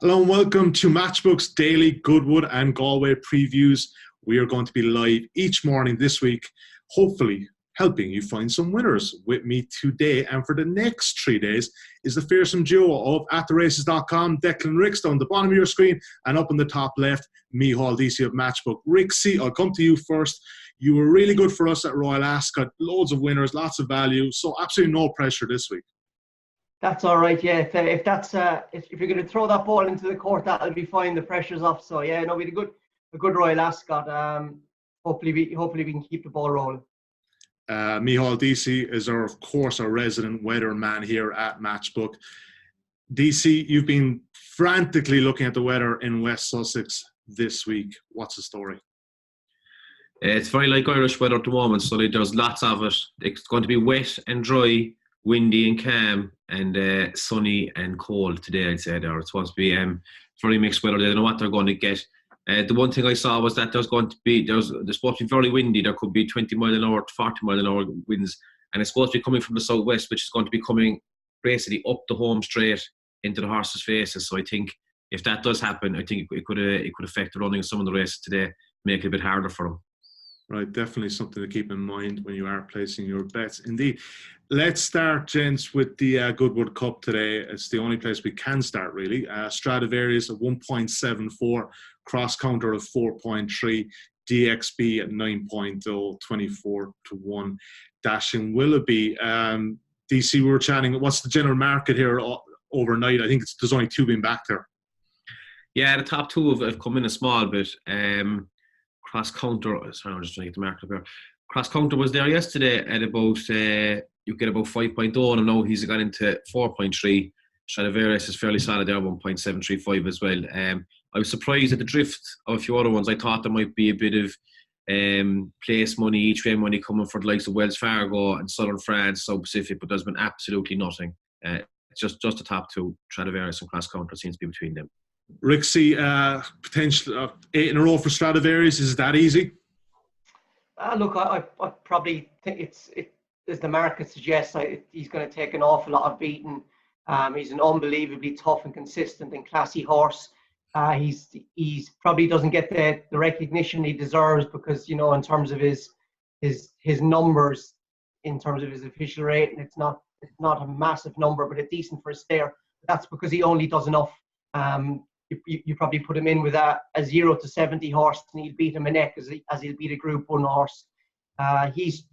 Hello and welcome to Matchbook's daily Goodwood and Galway previews. We are going to be live each morning this week, hopefully helping you find some winners. With me today and for the next 3 days is the fearsome duo of attheraces.com, Declan Ricks down the bottom of your screen, and up in the top left, Micheál, Deasy of Matchbook. Rixie, I'll come to you first. You were really good for us at Royal Ascot, loads of winners, lots of value, so absolutely no pressure this week. That's all right, yeah. If you're going to throw that ball into the court, that'll be fine. The pressure's off. So yeah, no, we had a good Royal Ascot. Hopefully we can keep the ball rolling. Micheál, Deasy is of course our resident weatherman here at Matchbook. Deasy, you've been frantically looking at the weather in West Sussex this week. What's the story? It's very like Irish weather at the moment, so there's lots of it. It's going to be wet and dry, windy and calm, and sunny and cold today, I'd say. It's supposed to be very mixed weather. They don't know what they're going to get. The one thing I saw was that there's supposed to be very windy. There could be 20 mile an hour to 40 mile an hour winds, and it's supposed to be coming from the southwest, which is going to be coming basically up the home straight into the horses' faces. So I think if that does happen, I think it could affect the running of some of the races today, make it a bit harder for them. Right, definitely something to keep in mind when you are placing your bets. Indeed. Let's start, gents, with the Goodwood Cup today. It's the only place we can start, really. Stradivarius at 1.74, Cross Counter at 4.3, DXB at 9.0, 24-1. Dashing Willoughby. DC, we were chatting. What's the general market here overnight? I think there's only two being back there. Yeah, the top two have come in a small bit. Cross Counter, sorry, I'm just trying to get the market up here. Cross Counter was there yesterday at about, you get about 5.0, and now he's got into 4.3. Stradivarius is fairly solid there, 1.735 as well. I was surprised at the drift of a few other ones. I thought there might be a bit of place money, each way money coming for the likes of Wells Fargo and Southern France, South Pacific, but there's been absolutely nothing. It's just the top two, Stradivarius and Cross Counter, seems to be between them. Rixie, potential 8 in a row for Stradivarius. Is that easy? Look, I probably think it's as the market suggests, he's going to take an awful lot of beating. He's an unbelievably tough and consistent and classy horse. He's probably doesn't get the recognition he deserves because, you know, in terms of his numbers, in terms of his official rating, it's not a massive number, but it's decent for a stare. That's because he only does enough. You probably put him in with a 0 to 70 horse, and he'll beat him a neck as he'll beat a Group 1 horse. He's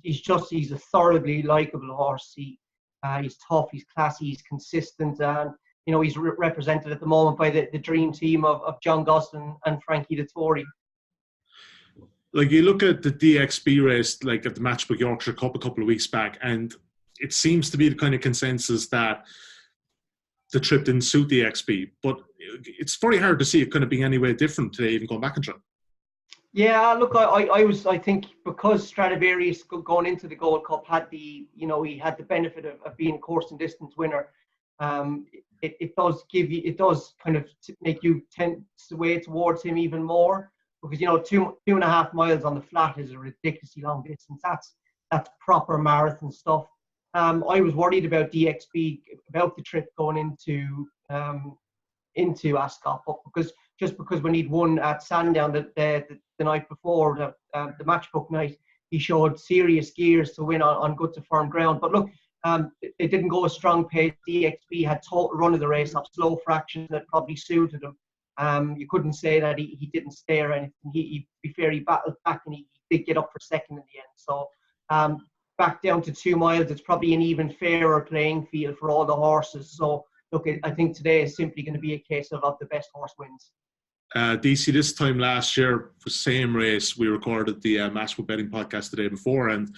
a thoroughly likeable horse. He's tough, he's classy, he's consistent, and you know he's represented at the moment by the dream team of John Gosden and Frankie Dettori. Like, you look at the DXB race, like at the Matchbook Yorkshire Cup a couple of weeks back, and it seems to be the kind of consensus that the trip didn't suit the XB, but it's very hard to see it kind of being any way different today, even going back into it. Yeah, look, I think because Stradivarius going into the Gold Cup he had the benefit of being a course and distance winner. It does kind of make you tend to sway towards him even more because, you know, 2.5 miles on the flat is a ridiculously long distance. That's proper marathon stuff. I was worried about DXB, about the trip going into Ascot, but because when he'd won at Sandown the night before, the Matchbook night, he showed serious gears to win on good to firm ground. But look, it didn't go a strong pace. DXB had total run of the race off slow fractions that probably suited him. You couldn't say that he didn't stare or anything. He be fair, he battled back and he did get up for second in the end. So back down to 2 miles, it's probably an even fairer playing field for all the horses. So look, I think today is simply going to be a case of the best horse wins. DC, this time last year, for the same race, we recorded the Matchbook betting podcast the day before, and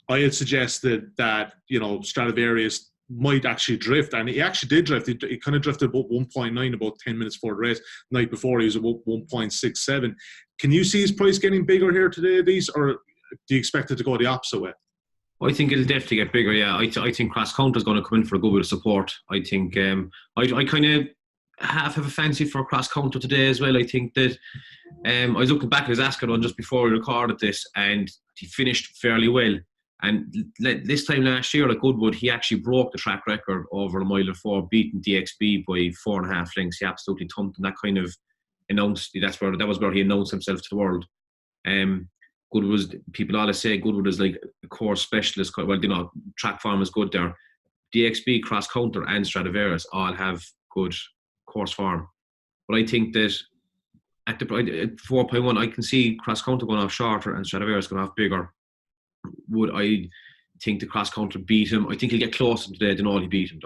I had suggested that, you know, Stradivarius might actually drift, and he actually did drift. He kind of drifted about 1.9 about 10 minutes before the race. The night before, he was about 1.67. Can you see his price getting bigger here today, Deasy, or do you expect it to go the opposite way? I think it'll definitely get bigger, yeah. I think Cross Counter is going to come in for a good bit of support. I think I kind of have a fancy for Cross Counter today as well. I think that I was looking back at his Ascot one just before we recorded this, and he finished fairly well. And this time last year, like Goodwood, he actually broke the track record over a mile or four, beating DXB by 4.5 lengths. He absolutely thumped, and that kind of announced that was where he announced himself to the world. Goodwood was, people always say Goodwood is like a course specialist. Well, you know, track form is good there. DXB, Cross Counter, and Stradivarius all have good course form. But I think that at 4.1, I can see Cross Counter going off shorter and Stradivarius going off bigger. Would I think the Cross Counter beat him? I think he'll get closer today than all he beat him.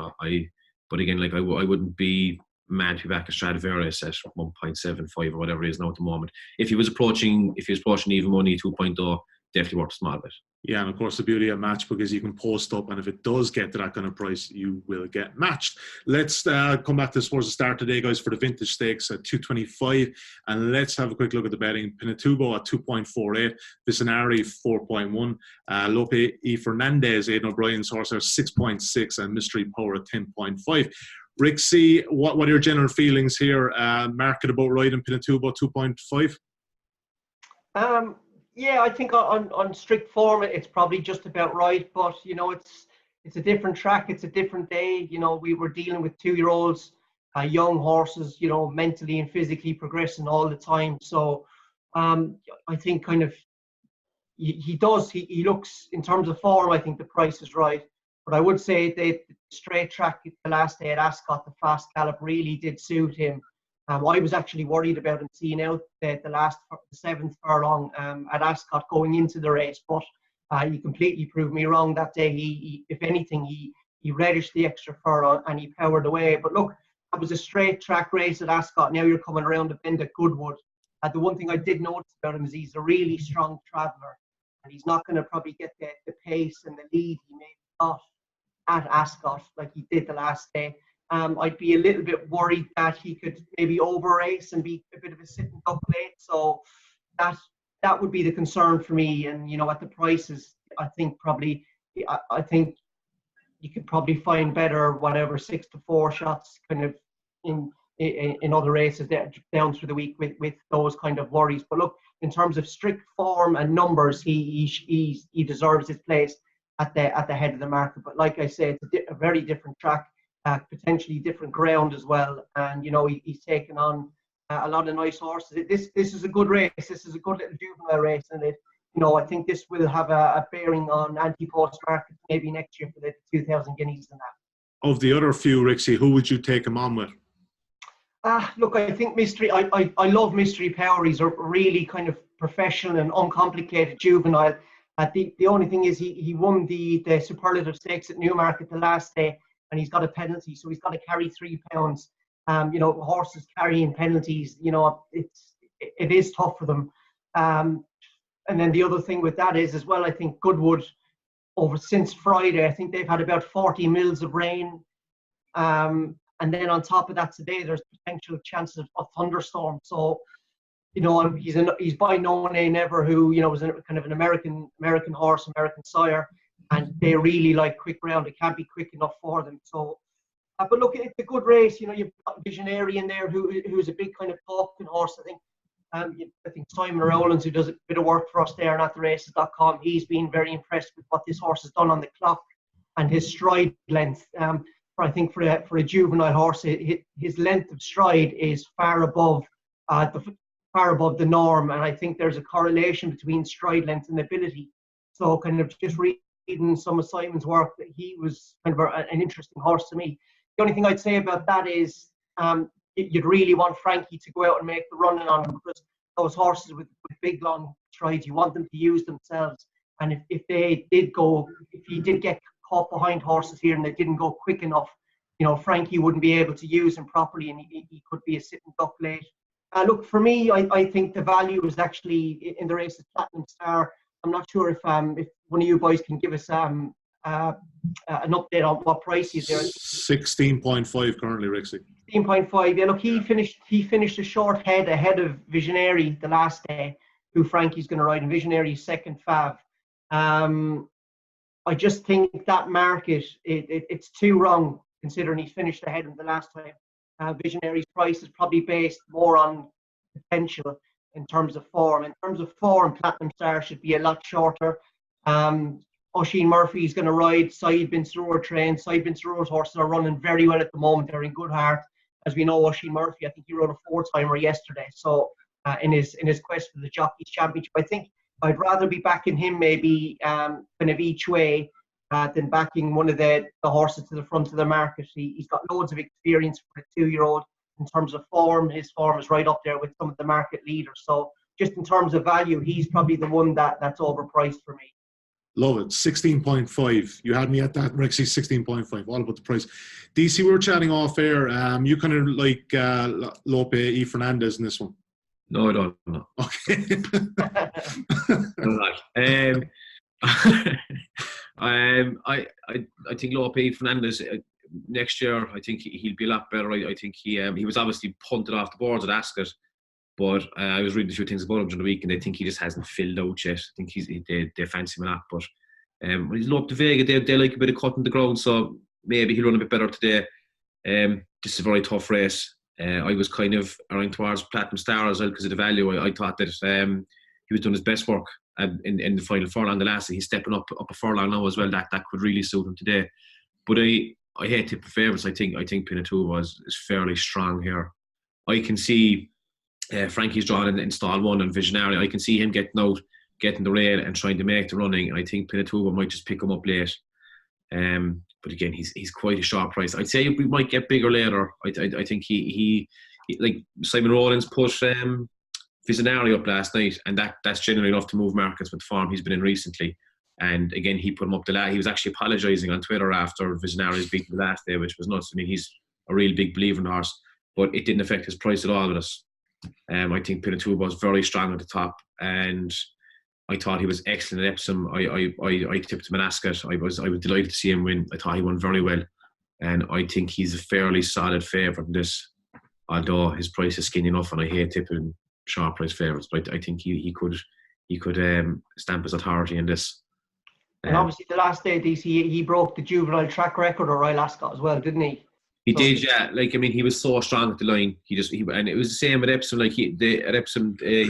But again, like I wouldn't be mad to be back at Stradivarius at 1.75 or whatever it is now at the moment. If he was approaching even money 2.0, definitely worth a small bit. Yeah, and of course the beauty of Matchbook is you can post up, and if it does get to that kind of price, you will get matched. Let's come back to towards the start today, guys, for the Vintage Stakes at 225, and let's have a quick look at the betting. Pinatubo at 2.48, Vicinari 4.1, Lope E. Fernandez, Aidan O'Brien's horse are 6.6, and Mystery Power at 10.5. Rick C, what are your general feelings here? Market about right in Pinatubo 2.5? Yeah, I think on strict form, it's probably just about right. But, you know, it's a different track. It's a different day. You know, we were dealing with 2-year-olds, young horses, you know, mentally and physically progressing all the time. So I think kind of he looks, in terms of form, I think the price is right. But I would say the straight track the last day at Ascot, the fast gallop really did suit him. I was actually worried about him seeing out the 7th furlong at Ascot going into the race, but he completely proved me wrong that day. He if anything, he relished the extra furlong and he powered away. But look, that was a straight track race at Ascot. Now you're coming around the bend at Goodwood. The one thing I did notice about him is he's a really strong traveller, and he's not going to probably get the pace and the lead he maybe got at Ascot like he did the last day. I'd be a little bit worried that he could maybe over race and be a bit of a sitting duck late. So that would be the concern for me. And, you know, at the prices, I think you could probably find better, whatever, 6-4 shots kind of in other races down through the week with those kind of worries. But look, in terms of strict form and numbers, he deserves his place at the head of the market. But like I said, it's a very different track. Potentially different ground as well, and you know he's taken on a lot of nice horses. This is a good race. This is a good little juvenile race, and I think this will have a bearing on anti-post market maybe next year for the 2,000 guineas and that. Of the other few, Rixie, who would you take him on with? Look, I think Mystery. I love Mystery Power. He's a really kind of professional and uncomplicated juvenile. The only thing is he won the Superlative Stakes at Newmarket the last day, and he's got a penalty, so he's got to carry 3 pounds. You know, horses carrying penalties, you know, it is tough for them. And then the other thing with that is as well, I think Goodwood since Friday, I think they've had about 40 mils of rain. And then on top of that today, there's potential chances of thunderstorm. So, you know, he's by no name never, who, you know, was kind of an American horse, American sire. And they really like quick ground. It can't be quick enough for them. So, but look, it's a good race. You know, you've got Visionary in there, who's a big kind of talking horse. I think Simon Rowlands, who does a bit of work for us there on attheraces.com, he's been very impressed with what this horse has done on the clock and his stride length. I think for a juvenile horse, his length of stride is far above the norm, and I think there's a correlation between stride length and ability. So, kind of just reading some of Simon's work, that he was kind of an interesting horse to me. The only thing I'd say about that is you'd really want Frankie to go out and make the running on him, because those horses with big long strides, you want them to use themselves. And if he did get caught behind horses here and they didn't go quick enough, you know, Frankie wouldn't be able to use him properly, and he could be a sitting duck late. Look, for me, I think the value is actually in the race of Platinum Star. I'm not sure if one of you boys can give us an update on what price he's there. 16.5 currently, Rixie. 16.5. Yeah, look, he finished a short head ahead of Visionary the last day, who Frankie's going to ride in. Visionary's second fav. I just think that market, it's too wrong, considering he finished ahead of the last time. Visionary's price is probably based more on potential in terms of form. In terms of form, Platinum Star should be a lot shorter. Oisin Murphy is going to ride. Saeed Bin Surur trained. Saeed Bin Surur's horses are running very well at the moment. They're in good heart. As we know, Oisin Murphy, I think he rode a 4-timer yesterday. So in his quest for the Jockeys Championship, I think I'd rather be backing him maybe kind of each way than backing one of the horses to the front of the market. He's got loads of experience for a 2-year-old in terms of form. His form is right up there with some of the market leaders. So just in terms of value, he's probably the one that's overpriced for me. Love it. 16.5. You had me at that, Rexy. 16.5. All about the price. Deasy, we were chatting off air. You kind of like Lope E. Fernandez in this one? No, I don't. No. Okay. I think Lope E. Fernandez next year, I think he'll be a lot better. I think he was obviously punted off the boards at Ascot. But I was reading a few things about him during the week, and I think he just hasn't filled out yet. I think they fancy him a lot. But when he's up to Vega, they like a bit of cutting the ground, so maybe he'll run a bit better today. This is a very tough race. I was kind of around towards Platinum Star as well because of the value. I thought that he was doing his best work in the final furlong. The last, he's stepping up a furlong now as well. That could really suit him today. But I hate tipping favourites. I think Pinatubo is fairly strong here. I can see. Frankie's drawn in stall 1 and Visionary. I can see him getting the rail and trying to make the running. And I think Pinatubo might just pick him up late. But again, he's quite a sharp price. I'd say we might get bigger later. I think he like Simon Rowlands put Visionary up last night, and that's generally enough to move markets with the form he's been in recently. And again, he put him up he was actually apologising on Twitter after Visionary's beaten the last day, which was nuts. I mean, he's a real big believer in the horse, but it didn't affect his price at all with us. I think Pinatubo was very strong at the top, and I thought he was excellent at Epsom. I tipped him in Ascot. I was delighted to see him win. I thought he won very well, and I think he's a fairly solid favourite in this. Although his price is skinny enough, and I hate tipping sharp price favourites, but I think he could stamp his authority in this. And obviously, the last day, DC, he broke the juvenile track record of Royal Ascot as well, didn't he? He did, yeah. Like, I mean, he was so strong at the line. And it was the same at Epsom. Like, at Epsom, he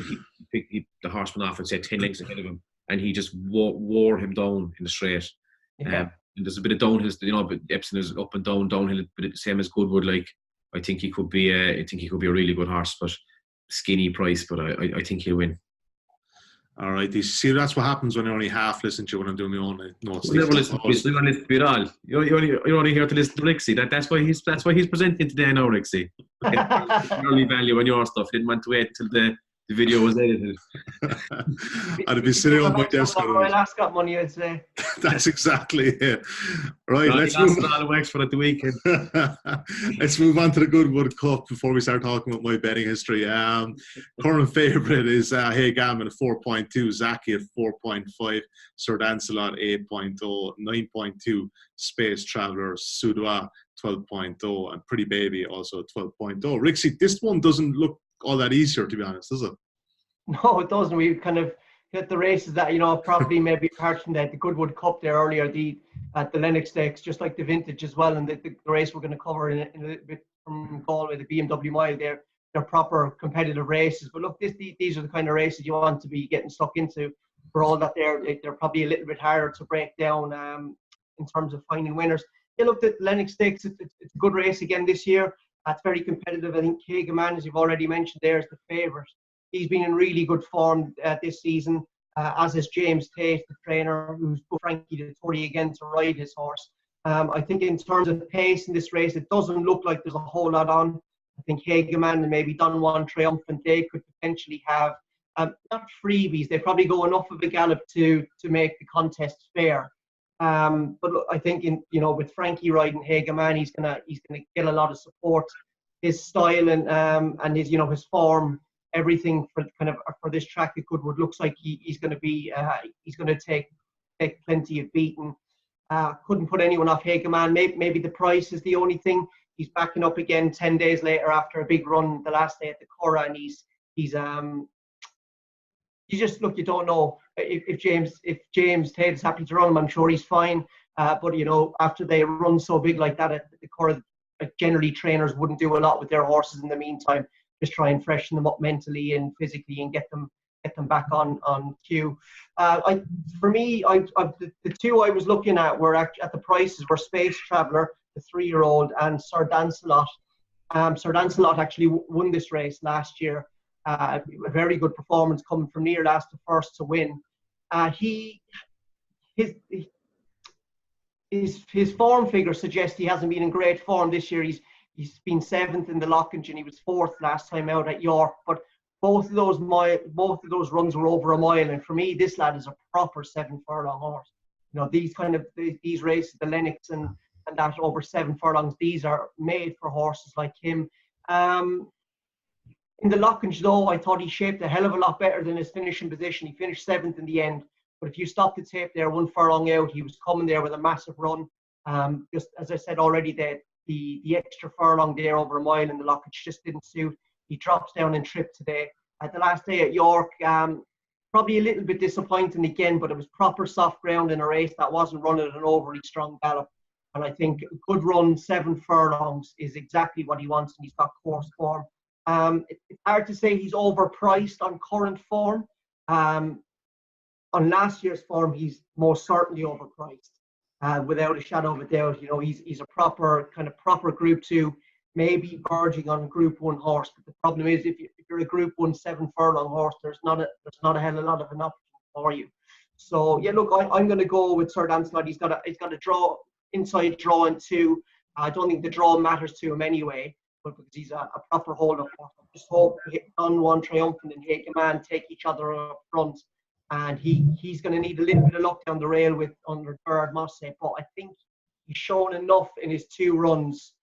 picked the horseman off and said 10 lengths ahead of him, and he just wore him down in the straight. Yeah. And there's a bit of downhill, but Epsom is up and downhill, but the same as Goodwood. Like, I think he could be a really good horse, but skinny price. But I think he'll win. All right, see, that's what happens when I only half listen to you when I'm doing my own notes. You never listen to me. You don't listen to me at all. You're only here to listen to Rixie. That's why he's presenting today now, Rixie. Okay. Early value on your stuff. Didn't want to wait till the video was edited. I'd be sitting on my desk. Royal Ascot money, I'd say. That's exactly it. Right, let's move on. A lot of for at the weekend. Let's move on to the Goodwood Cup before we start talking about my betting history. Current favourite is Hey Gammon at 4.2, Zaki at 4.5, Sir Dancelot 8.0, 9.2, Space Traveller, Soudois 12.0, and Pretty Baby also 12.0. Rixie, this one doesn't look all that easier, to be honest, does it? No, it doesn't. We kind of hit the races that, probably maybe apart from the Goodwood Cup there earlier, at the Lennox Stakes, just like the Vintage as well, and the race we're going to cover in a little bit from Galway, the BMW Mile, they're proper competitive races. But look, these are the kind of races you want to be getting stuck into, for all that they're probably a little bit harder to break down in terms of finding winners. Yeah, look, the Lennox Stakes, it's a good race again this year. It's very competitive. I think Kegaman, as you've already mentioned, there is the favourite. He's been in really good form this season, as is James Tate, the trainer, who's put Frankie to 40 again to ride his horse. I think in terms of pace in this race, it doesn't look like there's a whole lot on. I think Kegaman and maybe Don Juan Triumphant, they could potentially have, not freebies, they probably go enough of a gallop to make the contest fair. But look, I think with Frankie riding Hegeman, he's gonna get a lot of support. His style and his his form, everything for this track at Goodwood looks like he's gonna take plenty of beating. Couldn't put anyone off Hegeman. Maybe the price is the only thing. He's backing up again 10 days later after a big run the last day at the Curragh, and you just look. You don't know if James Tate is happy to run him. I'm sure he's fine. But after they run so big like that at the Curragh, generally trainers wouldn't do a lot with their horses in the meantime. Just try and freshen them up mentally and physically, and get them get them back on queue. For me, the two I was looking at were at the prices were Space Traveller, the 3-year-old, and Sir Dancelot. Sir Dancelot actually won this race last year. A very good performance coming from near last to first to win. His form figure suggests he hasn't been in great form this year. He's been 7th in the Lockenge and he was 4th last time out at York. But both of those runs were over a mile. And for me, this lad is a proper 7 furlong horse. You know, these races, the Lennox and that over 7 furlongs, these are made for horses like him. In the Lockenge, though, I thought he shaped a hell of a lot better than his finishing position. He finished 7th in the end. But if you stop the tape there, 1 furlong out, he was coming there with a massive run. Just as I said already, the extra furlong there over a mile in the Lockenge just didn't suit. He drops down and tripped today. At the last day at York, probably a little bit disappointing again, but it was proper soft ground in a race that wasn't running at an overly strong gallop. And I think a good run, 7 furlongs, is exactly what he wants, and he's got course form. It's hard to say he's overpriced on current form. On last year's form, he's most certainly overpriced, without a shadow of a doubt. You know, he's a proper Group 2, maybe verging on Group 1 horse. But the problem is, if you're a Group 1 7 furlong horse, there's not a hell of a lot of an option for you. So yeah, look, I'm going to go with Sir Dancelot. He's got a inside draw in 2. I don't think the draw matters to him anyway, but because he's a proper hold-up horse. I just hope Don Juan Triumphant and Hageman take each other up front. And he's going to need a little bit of luck down the rail under Gerard Mosse. But I think he's shown enough in his 2 runs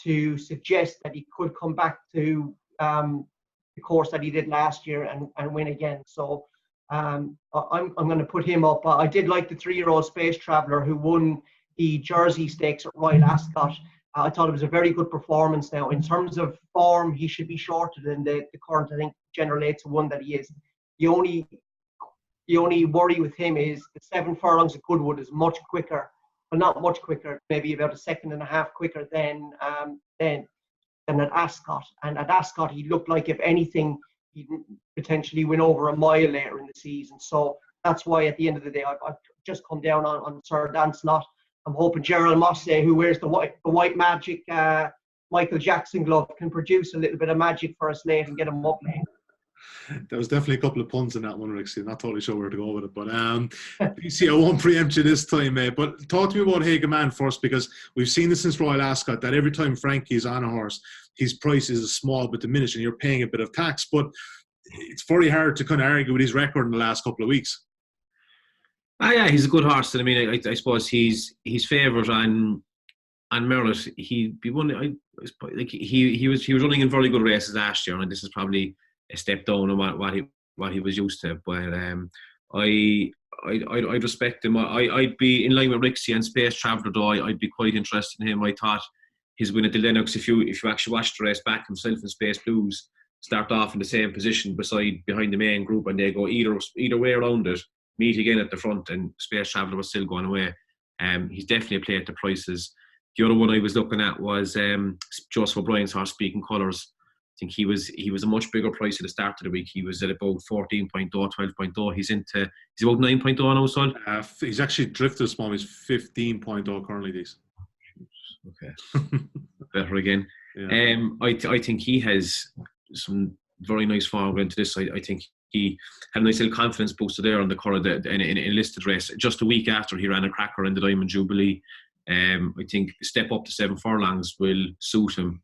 to suggest that he could come back to the course that he did last year and win again. So I'm going to put him up. I did like the 3-year-old Space Traveller who won the Jersey Stakes at Royal Ascot. I thought it was a very good performance. Now, in terms of form, he should be shorter than the current, I think, General 8-1 that he is. The only worry with him is the 7 furlongs at Goodwood is much quicker. Well, not much quicker, maybe about a second and a half quicker than at Ascot. And at Ascot, he looked like, if anything, he'd potentially win over a mile later in the season. So that's why, at the end of the day, I've just come down on Sir Dancelot. I'm hoping Gerald Mosse, who wears the white magic Michael Jackson glove, can produce a little bit of magic for us late and get him up late. There was definitely a couple of puns in that one, Rixie. Not totally sure where to go with it. But you see, I won't preempt you this time, mate. But talk to me about Hageman first, because we've seen this since Royal Ascot, that every time Frankie's on a horse, his price is a small bit diminished and you're paying a bit of tax. But it's very hard to kind of argue with his record in the last couple of weeks. Yeah, he's a good horse. I mean, I suppose he's favourite on merit. He was running in very good races last year, and this is probably a step down on what he was used to. But I'd respect him. I'd be in line with Rixie and Space Traveller, though. I'd be quite interested in him. I thought his win at the Lennox, if you actually watched the race back, himself and Space Blues start off in the same position behind the main group, and they go either way around it, meet again at the front, and Space Traveller was still going away. He's definitely a play at the prices. The other one I was looking at was Joseph O'Brien's horse, Speaking Colours. I think he was a much bigger price at the start of the week. He was at about 14.0, 12.0. He's about 9.0 now, Sully. He's actually drifted small. He's 15.0 currently, these. Okay. Better again. Yeah. I think he has some very nice form into this. I think he had a nice little confidence booster there on the colour in a listed race. Just a week after he ran a cracker in the Diamond Jubilee. I think step up to 7 furlongs will suit him.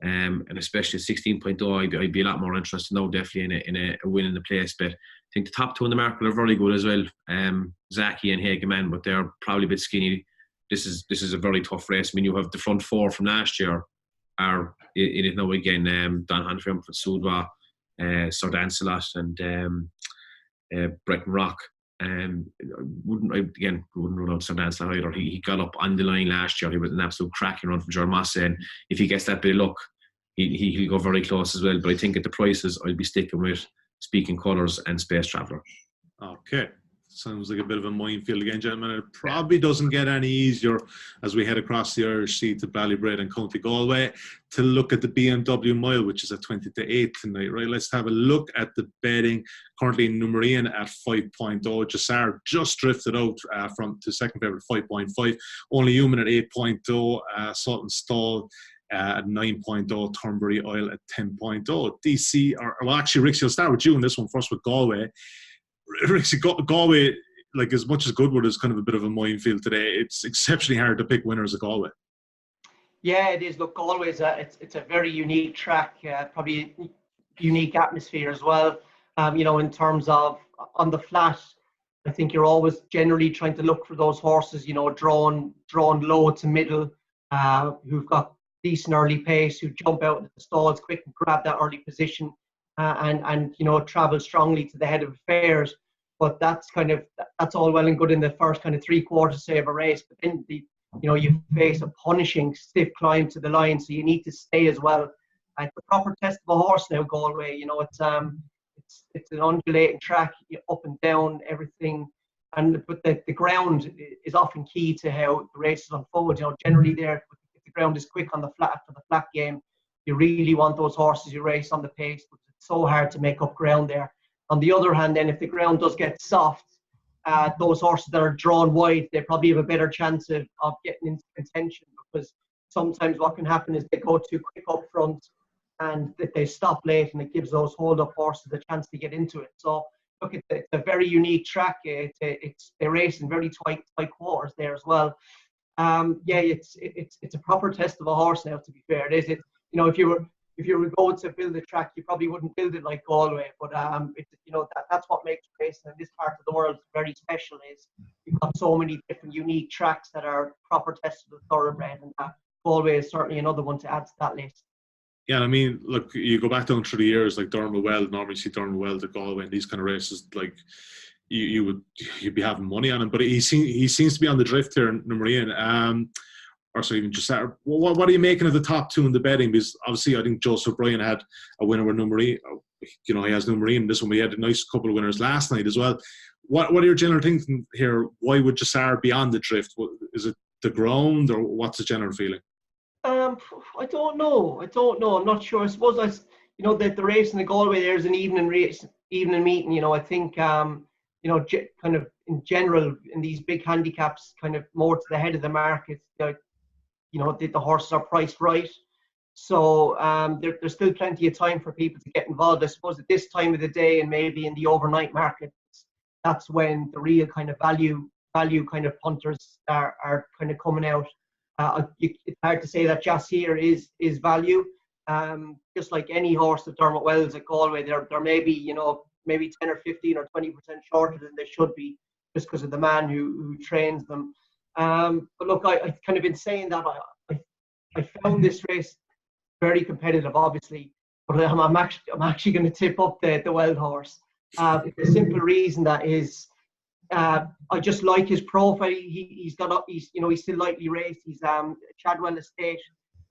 And especially at 16.0, I'd be a lot more interested now, definitely in a win in the place. But I think the top 2 in the market are very good as well. Zaki and Hageman, but they're probably a bit skinny. This is a very tough race. I mean, you have the front 4 from last year are in it now again. Don Hanfram for Sudwa, Sir Dancelot, and Bretton Rock. Wouldn't rule out Sir Dancelot either. He got up on the line last year. He was an absolute cracking run from Gerard Mosse, and if he gets that bit of luck, he'll go very close as well. But I think at the prices, I'll be sticking with Speaking Colours and Space Traveller. Okay, sounds like a bit of a minefield again, gentlemen. It probably doesn't get any easier as we head across the Irish Sea to Ballybred and County Galway to look at the BMW Mile, which is at 20 to 8 tonight, right? Let's have a look at the betting. Currently Numerian at 5.0. Jassar just drifted out to second favourite 5.5. Only Human at 8.0. Sutton Stall at 9.0. Turnberry Oil at 10.0. DC, well, actually, Rixie, I'll start with you on this one first with Galway. Rixie, Galway, like as much as Goodwood is kind of a bit of a minefield today, it's exceptionally hard to pick winners at Galway. Yeah, it is. Look, Galway it's a very unique track, probably a unique atmosphere as well. In terms of on the flat, I think you're always generally trying to look for those horses, drawn low to middle, who've got decent early pace, who jump out of the stalls quick and grab that early position, and travel strongly to the head of affairs. But that's all well and good in the first kind of 3/4 say of a race, but then you face a punishing stiff climb to the line, so you need to stay as well. It's a proper test of a horse now, Galway. It's an undulating track, up and down, everything, but the ground is often key to how the races unfold. Generally there, if the ground is quick on the flat for the flat game, you really want those horses you race on the pace, but it's so hard to make up ground there. On the other hand, then if the ground does get soft, those horses that are drawn wide, they probably have a better chance of getting into contention, because sometimes what can happen is they go too quick up front and that they stop late, and it gives those hold-up horses a chance to get into it. So look, it's a very unique track. They race in very tight quarters there as well. It's a proper test of a horse now, to be fair. It is. If you were going to build a track, you probably wouldn't build it like Galway. But that's what makes racing in this part of the world very special. Is you've got so many different unique tracks that are proper tests of the thoroughbred, and Galway is certainly another one to add to that list. Yeah, I mean, look, you go back down through the years, like Dermot Weld, normally see Dermot Weld at Galway and these kind of races, like you'd be having money on him, but he seems to be on the drift here in Numerian. Or so even just what are you making of the top two in the betting? Because obviously I think Joseph Bryan had a winner with Numerian. He has Numerian. This one we had a nice couple of winners last night as well. What are your general thinking here? Why would Jassar be on the drift? Is it the ground, or what's the general feeling? I don't know. I'm not sure. I suppose that the race in the Galway there's an evening meeting. I think kind of in general in these big handicaps, kind of more to the head of the market. The horses are priced right, so there's still plenty of time for people to get involved. I suppose at this time of the day and maybe in the overnight market, that's when the real kind of value kind of punters are kind of coming out. It's hard to say that Jassir is value. Just like any horse that Dermot Wells at Galway, they're maybe maybe 10 or 15 or 20% shorter than they should be, just because of the man who trains them. But look, I've kind of been saying that I found this race very competitive, obviously, but I'm actually going to tip up the Weld horse. The simple reason that is, I just like his profile. He's still lightly raced. He's Chadwell Estate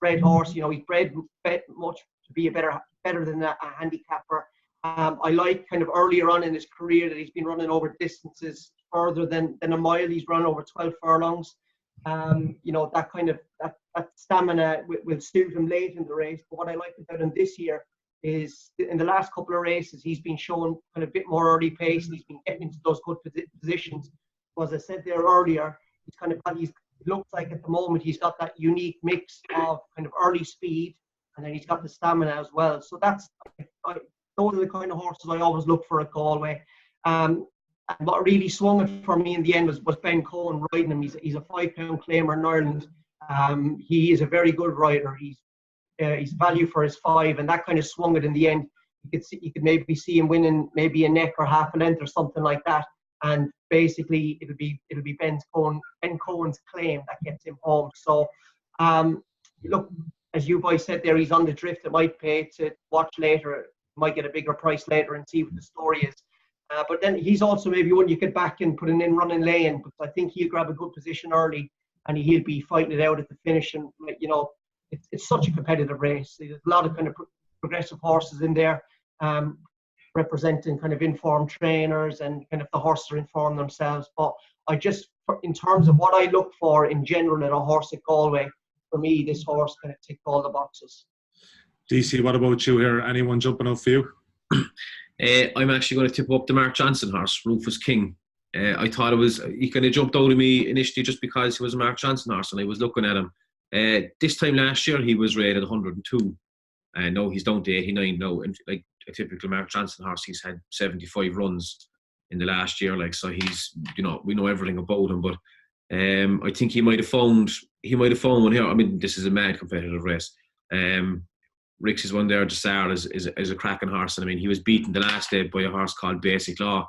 bred horse. He's bred much to be better than a handicapper. I like kind of earlier on in his career that he's been running over distances further than a mile. He's run over 12 furlongs. That kind of that stamina will suit him late in the race. But what I like about him this year is in the last couple of races he's been showing kind of a bit more early pace, and he's been getting into those good positions. So as I said there earlier, it looks like at the moment he's got that unique mix of kind of early speed, and then he's got the stamina as well. So those are the kind of horses I always look for at Galway. And what really swung it for me in the end was Ben Cohen riding him. He's a 5-pound claimer in Ireland. He is a very good rider. He's value for his 5, and that kind of swung it in the end. You could maybe see him winning maybe a neck or half a length or something like that. And basically it'll be Ben Cohen's claim that gets him home. So look, as you boys said there, he's on the drift. It might pay to watch later. Might get a bigger price later and see what the story is. But then he's also maybe one you could back and put an in running lane, because I think he'll grab a good position early and he'll be fighting it out at the finish. And it's such a competitive race. There's a lot of kind of progressive horses in there. representing kind of informed trainers and kind of the horses are informed themselves. But in terms of what I look for in general in a horse at Galway, for me, this horse kind of ticked all the boxes. Deasy, what about you here? Anyone jumping out for you? I'm actually going to tip up the Mark Johnson horse, Rufus King. I thought he kind of jumped out of me initially just because he was a Mark Johnson horse and I was looking at him. This time last year, he was rated 102. No, he's down to 89 now. And like a typical Mark Johnson horse, he's had 75 runs in the last year. Like, so he's, we know everything about him. But I think he might have found one here. I mean, this is a mad competitive race. Rix's one there, Desart, is a cracking horse. And I mean, he was beaten the last day by a horse called Basic Law,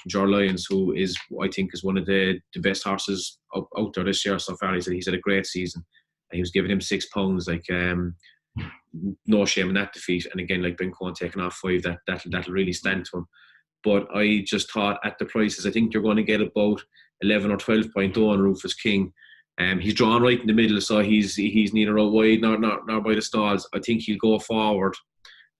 Jar Lyons, who I think is one of the best horses out there this year so far. He's had a great season. And he was giving him £6, like no shame in that defeat. And again, like Ben Cohen taking off 5, that'll really stand to him. But I just thought at the prices, I think you're going to get about 11 or 12.0 on Rufus King. He's drawn right in the middle, so he's neither out wide nor by the stalls. I think he'll go forward.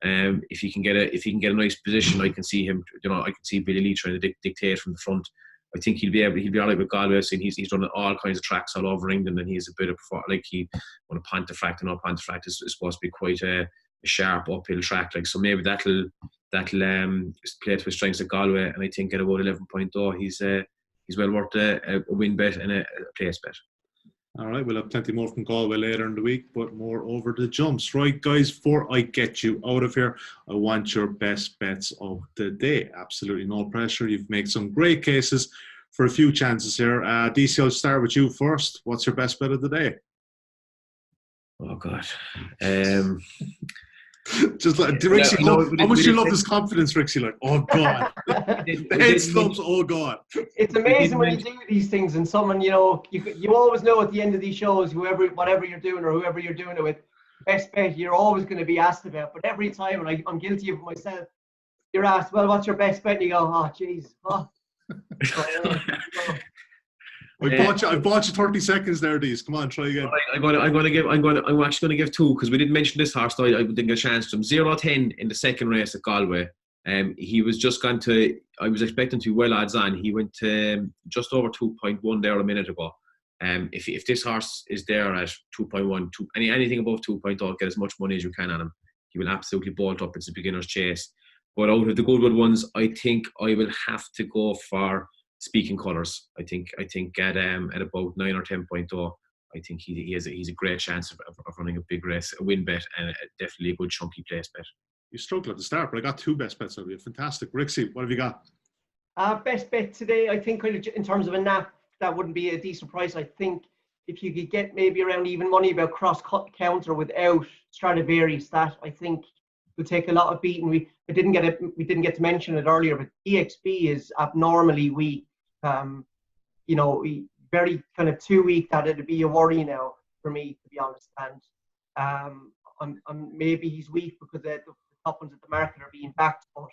If he can get a nice position, I can see him. I can see Billy Lee trying to dictate from the front. I think he'll be all right with Galway. He's done all kinds of tracks all over England, and he's a bit of he on a Pontefract. And Pontefract is supposed to be quite a sharp uphill track. Like, so maybe that'll play to his strengths at Galway. And I think at about 11.0, he's well worth a win bet and a place bet. All right, we'll have plenty more from Galway later in the week, but more over the jumps. Right, guys, before I get you out of here, I want your best bets of the day. Absolutely no pressure. You've made some great cases for a few chances here. DC, I'll start with you first. What's your best bet of the day? Oh, God. Just like Rixie, how much do you love his confidence, Rixie? Like, oh God, the head slumps. Oh God, it's amazing when you do these things, and someone you always know at the end of these shows, whatever you're doing or whoever you're doing it with, best bet you're always going to be asked about. But every time, and I'm guilty of it myself, you're asked, well, what's your best bet? And you go, oh, jeez, oh. I bought you 30 seconds there, Dees. Come on, try again. I'm actually going to give 2 because we didn't mention this horse. So I didn't get a chance to him. 0-10 in the second race at Galway. He was just gone to. I was expecting to be well odds on. He went to just over 2.1 there a minute ago. If this horse is there at 2.1, anything above 2.0, get as much money as you can on him. He will absolutely bolt up. It's a beginner's chase. But out of the Goodwood ones, I think I will have to go for Speaking Colours. I think at about 9 or 10.0, I think he's a great chance of running a big race, a win bet, and definitely a good chunky place bet. You struggled at the start, but I got 2 best bets out of you. Fantastic. Rixie, what have you got? Best bet today, I think in terms of a nap, that wouldn't be a decent price. I think if you could get maybe around even money about cross counter without Stradivarius, that I think will take a lot of beating. We didn't get to mention it earlier, but EXB is abnormally weak. Very kind of too weak that it'd be a worry now for me, to be honest. And maybe he's weak because the top ones at the market are being backed, but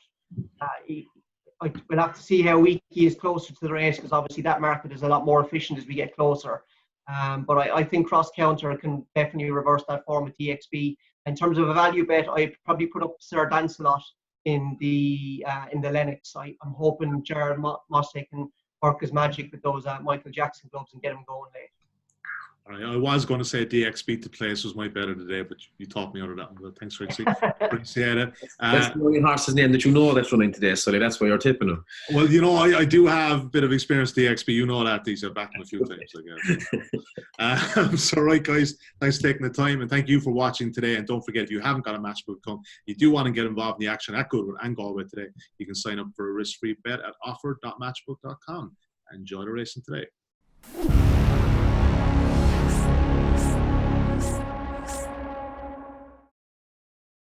we'll have to see how weak he is closer to the race, because obviously that market is a lot more efficient as we get closer. But I think cross counter can definitely reverse that form with EXB. In terms of a value bet, I'd probably put up Sir Dancelot in the Lennox. I'm hoping Jared Mossé can work his magic with those Michael Jackson gloves and get him going late. All right, I was going to say DXB to place was my bet of the day, but you talked me out of that one. Well, thanks, Rixie. Appreciate it. That's the only horse's name that you know that's running today, so that's why you're tipping him. Well, I do have a bit of experience with DXB. You know that, These I've backed him a few times. So, right, guys, thanks for taking the time, and thank you for watching today. And don't forget, if you haven't got a Matchbook account, you do want to get involved in the action at Goodwood and Galway today, you can sign up for a risk-free bet at offer.matchbook.com. Enjoy the racing today.